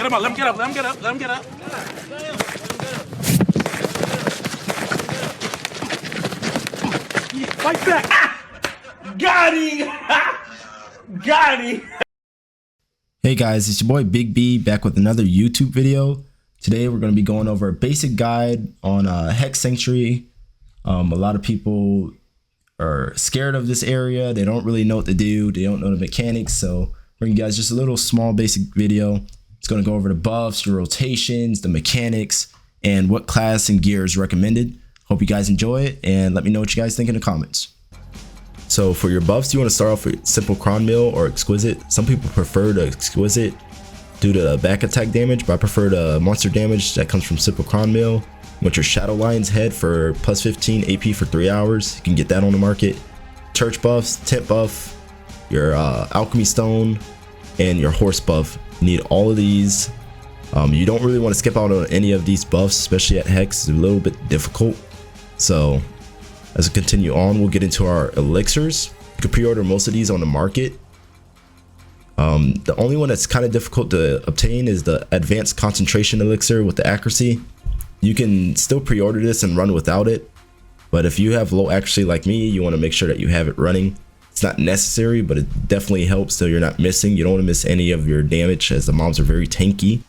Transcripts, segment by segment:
Get him up. Let him get up. Let him get up. Let him get up. Fight back. Ah! Got him. Got him. Hey guys, it's your boy Big B back with another YouTube video. Today we're going to be going over a basic guide on Hexe Sanctuary. A lot of people are scared of this area. They don't really know what to do. They don't know the mechanics. So bring you guys just a little small basic video. It's going to go over the buffs, your rotations, the mechanics, and what class and gear is recommended. Hope you guys enjoy it and let me know what you guys think in the comments. So for your buffs, you want to start off with simple cron mill or exquisite. Some people prefer the exquisite due to the back attack damage, but I prefer the monster damage that comes from simple cron mill. With your Shadow Lion's head for plus 15 AP for 3 hours, you can get that on the market. Church buffs, tent buff, your alchemy stone, and your horse buff. You need all of these. You don't really want to skip out on any of these buffs, especially at Hexe. It's a little bit difficult. So as we continue on, we'll get into our elixirs. You can pre-order most of these on the market. The only one that's kind of difficult to obtain is the advanced concentration elixir with the accuracy. You can still pre-order this and run without it, but if you have low accuracy like me, you want to make sure that you have it running. It's not necessary, but it definitely helps so you're not missing. You don't want to miss any of your damage as the mobs are very tanky.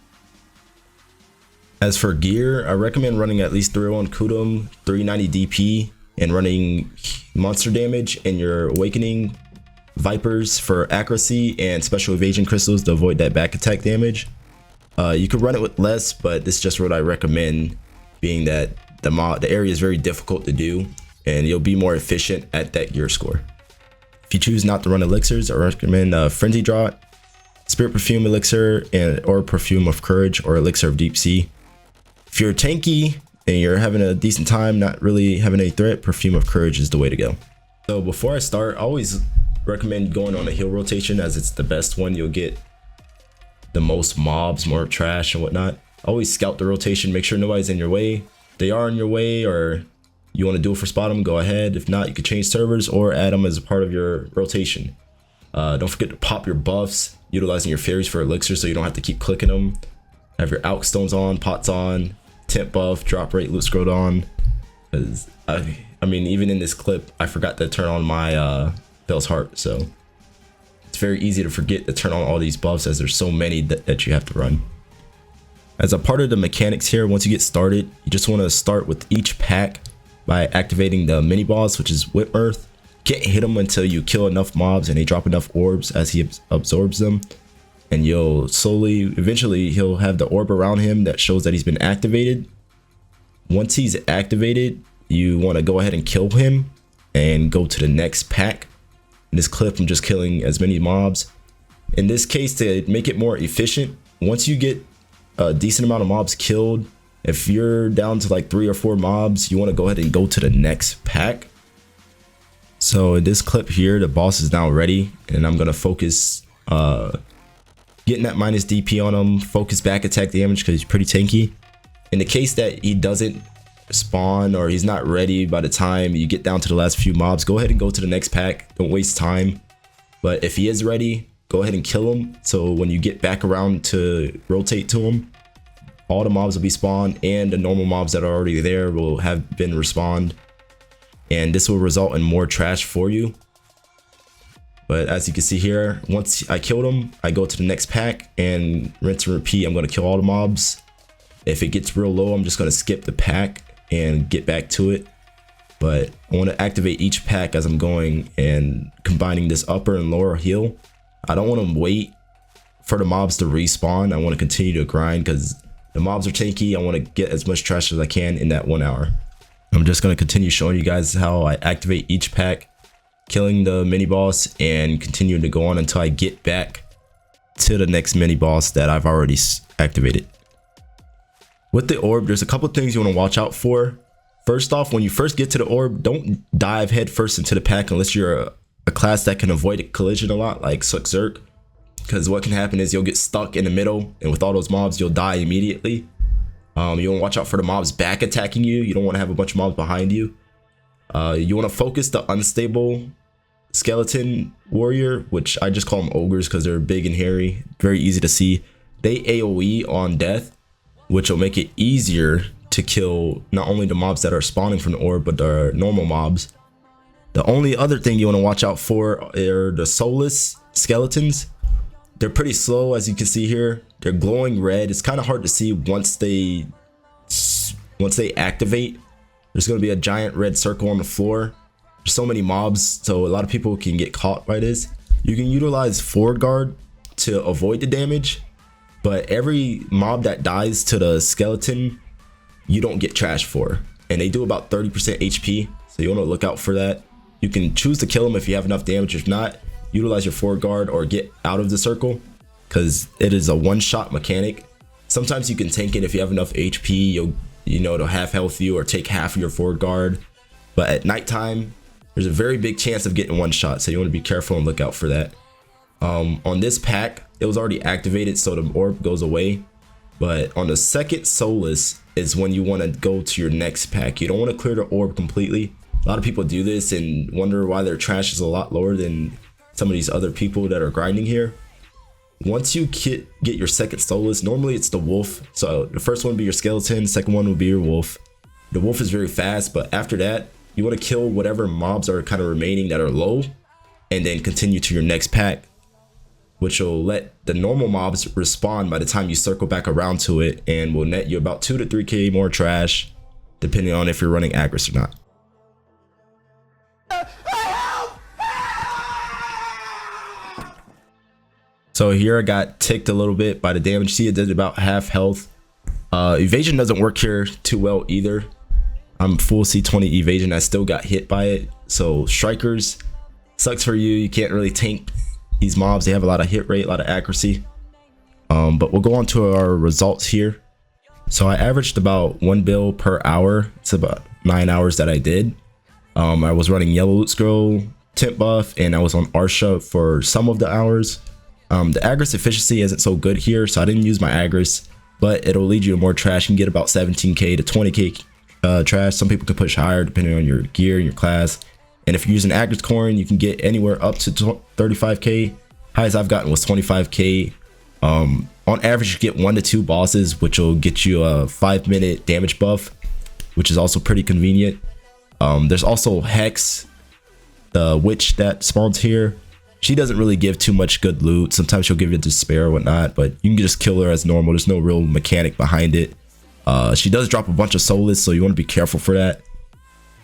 As for gear, I recommend running at least 301 Kudum, 390 DP, and running monster damage and your awakening vipers for accuracy and special evasion crystals to avoid that back attack damage. You could run it with less, but this is just what I recommend, being that the area is very difficult to do and you'll be more efficient at that gear score. If you choose not to run elixirs, I recommend Frenzy Draught, Spirit Perfume Elixir, or Perfume of Courage or Elixir of Deep Sea. If you're tanky and you're having a decent time, not really having any threat, Perfume of Courage is the way to go. So before I start, I always recommend going on a heal rotation, as it's the best one. You'll get the most mobs, more trash and whatnot. Always scout the rotation, make sure nobody's in your way. If they are in your way or you want to duel for spot them, go ahead. If not, you can change servers or add them as a part of your rotation. Don't forget to pop your buffs, utilizing your fairies for elixir so you don't have to keep clicking them. Have your alch stones on, pots on, tent buff, drop rate, loot scroll on. Because I mean, even in this clip, I forgot to turn on my Bell's Heart, so it's very easy to forget to turn on all these buffs as there's so many that you have to run. As a part of the mechanics here, once you get started, you just want to start with each pack by activating the mini boss, which is Whitmirth. Can't hit him until you kill enough mobs and they drop enough orbs as he absorbs them, and you'll eventually he'll have the orb around him that shows that he's been activated. Once he's activated, you want to go ahead and kill him and go to the next pack. In this clip, I'm just killing as many mobs. In this case, to make it more efficient, once you get a decent amount of mobs killed, if you're down to like 3 or 4 mobs, you want to go ahead and go to the next pack. So in this clip here, the boss is now ready, and I'm going to focus getting that minus DP on him, focus back attack damage because he's pretty tanky. In the case that he doesn't spawn or he's not ready by the time you get down to the last few mobs, go ahead and go to the next pack. Don't waste time. But if he is ready, go ahead and kill him, so when you get back around to rotate to him, all the mobs will be spawned and the normal mobs that are already there will have been respawned, and this will result in more trash for you. But as you can see here, once I killed him, I go to the next pack and rinse and repeat. I'm going to kill all the mobs. If it gets real low, I'm just going to skip the pack and get back to it. But I want to activate each pack as I'm going and combining this upper and lower heal. I don't want to wait for the mobs to respawn. I want to continue to grind because the mobs are tanky. I want to get as much trash as I can in that 1 hour. I'm just going to continue showing you guys how I activate each pack, killing the mini boss, and continue to go on until I get back to the next mini boss that I've already activated. With the orb, there's a couple things you want to watch out for. First off, when you first get to the orb, don't dive head first into the pack unless you're a class that can avoid a collision a lot, like Zerk, because what can happen is you'll get stuck in the middle, and with all those mobs you'll die immediately. You want to watch out for the mobs back attacking you. You don't want to have a bunch of mobs behind you. You want to focus the unstable skeleton warrior, which I just call them ogres because they're big and hairy, very easy to see. they AoE on death, which will make it easier to kill not only the mobs that are spawning from the orb, but the normal mobs. The only other thing you want to watch out for are the soulless skeletons. They're pretty slow, as you can see here. They're glowing red. It's kind of hard to see once they activate. There's going to be a giant red circle on the floor. There's so many mobs, so a lot of people can get caught by this. You can utilize forward guard to avoid the damage, but every mob that dies to the skeleton, you don't get trash for. And they do about 30% HP, so you want to look out for that. You can choose to kill them if you have enough damage. If not, utilize your forward guard or get out of the circle, because it is a one-shot mechanic. Sometimes you can tank it if you have enough HP. It'll half health you or take half of your forward guard. But at nighttime, there's a very big chance of getting one shot, so you want to be careful and look out for that. On this pack, it was already activated, so the orb goes away. But on the second soulless is when you want to go to your next pack. You don't want to clear the orb completely. A lot of people do this and wonder why their trash is a lot lower than some of these other people that are grinding here. Once you get your second soulless, normally it's the wolf. So the first one will be your skeleton, second one will be your wolf. The wolf is very fast, but after that, you want to kill whatever mobs are kind of remaining that are low, and then continue to your next pack, which will let the normal mobs respawn by the time you circle back around to it, and will net you about 2 to 3k more trash, depending on if you're running Agris or not. So here I got ticked a little bit by the damage. See, it did about half health. Evasion doesn't work here too well either. I'm full C20 evasion. I still got hit by it. So strikers, sucks for you. You can't really tank these mobs. They have a lot of hit rate, a lot of accuracy. But we'll go on to our results here. So I averaged about 1 bill per hour. It's about 9 hours that I did. I was running Yellow Loot Scroll, Temp Buff, and I was on Arsha for some of the hours. The Agris efficiency isn't so good here, so I didn't use my Agris, but it'll lead you to more trash. You can get about 17k to 20k trash. Some people can push higher depending on your gear and your class. And if you're using Agris coin, you can get anywhere up to 35k. Highest I've gotten was 25k. On average, you get 1 to 2 bosses, which will get you a 5-minute damage buff, which is also pretty convenient. There's also Hexe, the witch that spawns here. She doesn't really give too much good loot. Sometimes she'll give you despair or whatnot, but you can just kill her as normal. There's no real mechanic behind it. She does drop a bunch of soulless, so you want to be careful for that.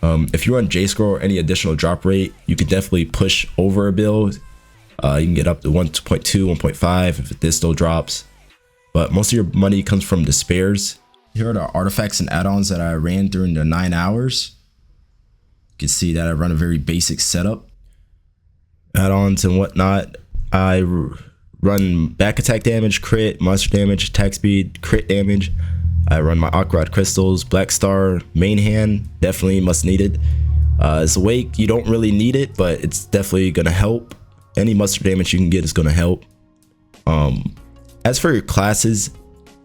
If you run J-Scroll or any additional drop rate, you can definitely push over a build. You can get up to 1.2, 1.5 if this still drops. But most of your money comes from despairs. Here are the artifacts and add-ons that I ran during the 9 hours. You can see that I run a very basic setup. Add-ons and whatnot. I run back attack damage, crit, monster damage, attack speed, crit damage. I run my Aquarod crystals, Black Star, main hand, definitely must need it. As Awake, you don't really need it, but it's definitely gonna help. Any monster damage you can get is gonna help. As for your classes,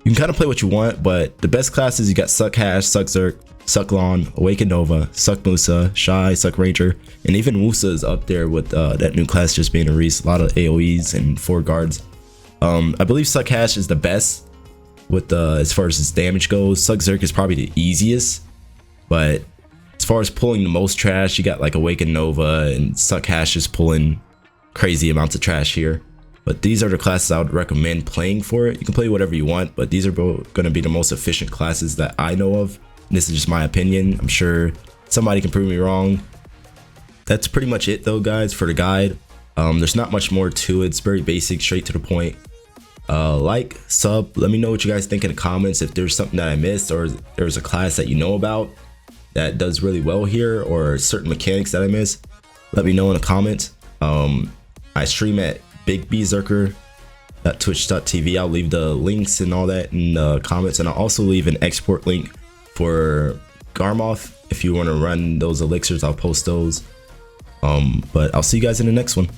you can kind of play what you want, but the best classes, you got Suck Hash, Suck Zerk, Suck Lon, Awaken Nova, Suck Musa, Shy, Suck Ranger, and even Musa is up there with that new class just being released. A lot of AoEs and forward guards. I believe Suck Hash is the best with as far as its damage goes. Suck Zerk is probably the easiest, but as far as pulling the most trash, you got like Awaken Nova and Suck Hash is pulling crazy amounts of trash here. But these are the classes I would recommend playing for it. You can play whatever you want, but these are going to be the most efficient classes that I know of. This is just my opinion. I'm sure somebody can prove me wrong. That's pretty much it though, guys, for the guide. There's not much more to it. It's very basic, straight to the point. Like, sub, let me know what you guys think in the comments. If there's something that I missed, or there's a class that you know about that does really well here, or certain mechanics that I missed, let me know in the comments. I stream at bigbzerker.twitch.tv. I'll leave the links and all that in the comments, and I'll also leave an export link for Garmoth. If you want to run those elixirs, I'll post those. But I'll see you guys in the next one.